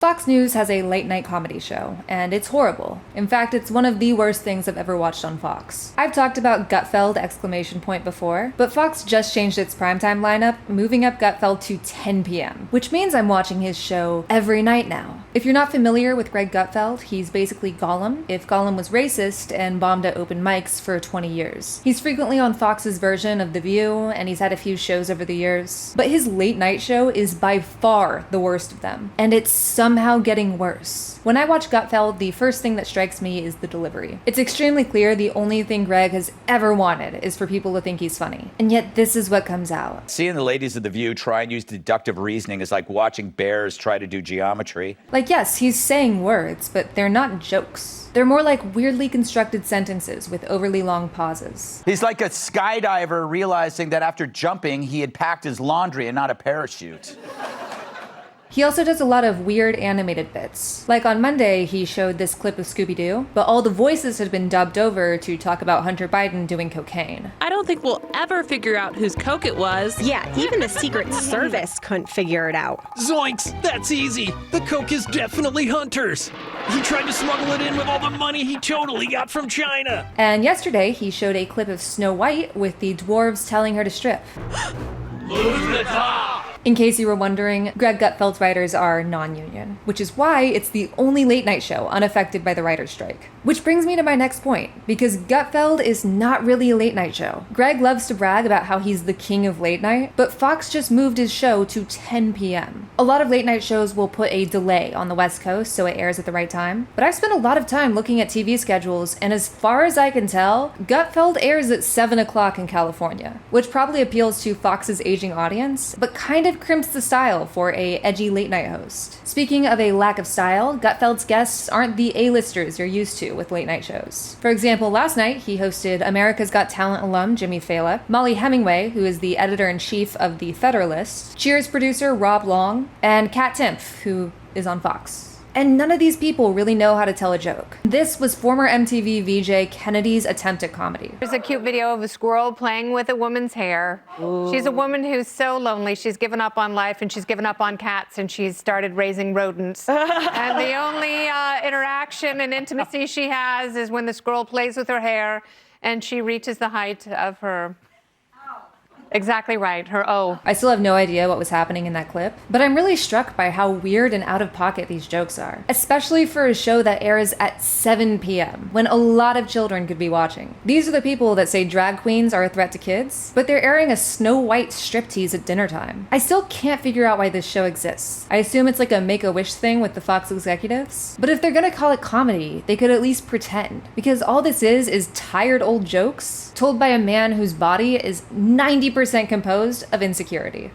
Fox News has a late-night comedy show, and it's horrible. In fact, it's one of the worst things I've ever watched on Fox. I've talked about Gutfeld before, but Fox just changed its primetime lineup, moving up Gutfeld to 10 p.m., which means I'm watching his show every night now. If you're not familiar with Greg Gutfeld, he's basically Gollum, if Gollum was racist and bombed at open mics for 20 years. He's frequently on Fox's version of The View, and he's had a few shows over the years, but his late-night show is by far the worst of them, and it's somehow getting worse. When I watch Gutfeld, the first thing that strikes me is the delivery. It's extremely clear the only thing Greg has ever wanted is for people to think he's funny, and yet this is what comes out. Seeing the ladies of The View try and use deductive reasoning is like watching bears try to do geometry. Like, yes, he's saying words, but they're not jokes. They're more like weirdly constructed sentences with overly long pauses. He's like a skydiver realizing that after jumping, he had packed his laundry and not a parachute. He also does a lot of weird animated bits. Like on Monday, he showed this clip of Scooby-Doo, but all the voices had been dubbed over to talk about Hunter Biden doing cocaine. I don't think we'll ever figure out whose coke it was. Yeah, even the Secret Service couldn't figure it out. Zoinks! That's easy. The coke is definitely Hunter's. He tried to smuggle it in with all the money he totally got from China. And yesterday, he showed a clip of Snow White with the dwarves telling her to strip. Lose the top! In case you were wondering, Greg Gutfeld's writers are non-union, which is why it's the only late-night show unaffected by the writer's strike. Which brings me to my next point, because Gutfeld is not really a late-night show. Greg loves to brag about how he's the king of late-night, but Fox just moved his show to 10 p.m. A lot of late-night shows will put a delay on the West Coast so it airs at the right time, but I've spent a lot of time looking at TV schedules, and as far as I can tell, Gutfeld airs at 7 o'clock in California, which probably appeals to Fox's aging audience, but kind of crimps the style for a edgy late-night host. Speaking of a lack of style, Gutfeld's guests aren't the A-listers you're used to with late-night shows. For example, last night he hosted America's Got Talent alum Jimmy Fallon, Molly Hemingway, who is the editor-in-chief of The Federalist, Cheers producer Rob Long, and Kat Timpf, who is on Fox. And none of these people really know how to tell a joke. This was former MTV VJ Kennedy's attempt at comedy. There's a cute video of a squirrel playing with a woman's hair. Ooh. She's a woman who's so lonely. She's given up on life and she's given up on cats and she's started raising rodents. And the only interaction and intimacy she has is when the squirrel plays with her hair and she reaches the height of her... Exactly right, her O. I still have no idea what was happening in that clip, but I'm really struck by how weird and out of pocket these jokes are, especially for a show that airs at 7 p.m., when a lot of children could be watching. These are the people that say drag queens are a threat to kids, but they're airing a Snow White striptease at dinner time. I still can't figure out why this show exists. I assume it's like a Make-A-Wish thing with the Fox executives, but if they're gonna call it comedy, they could at least pretend, because all this is tired old jokes told by a man whose body is 90% composed of insecurity.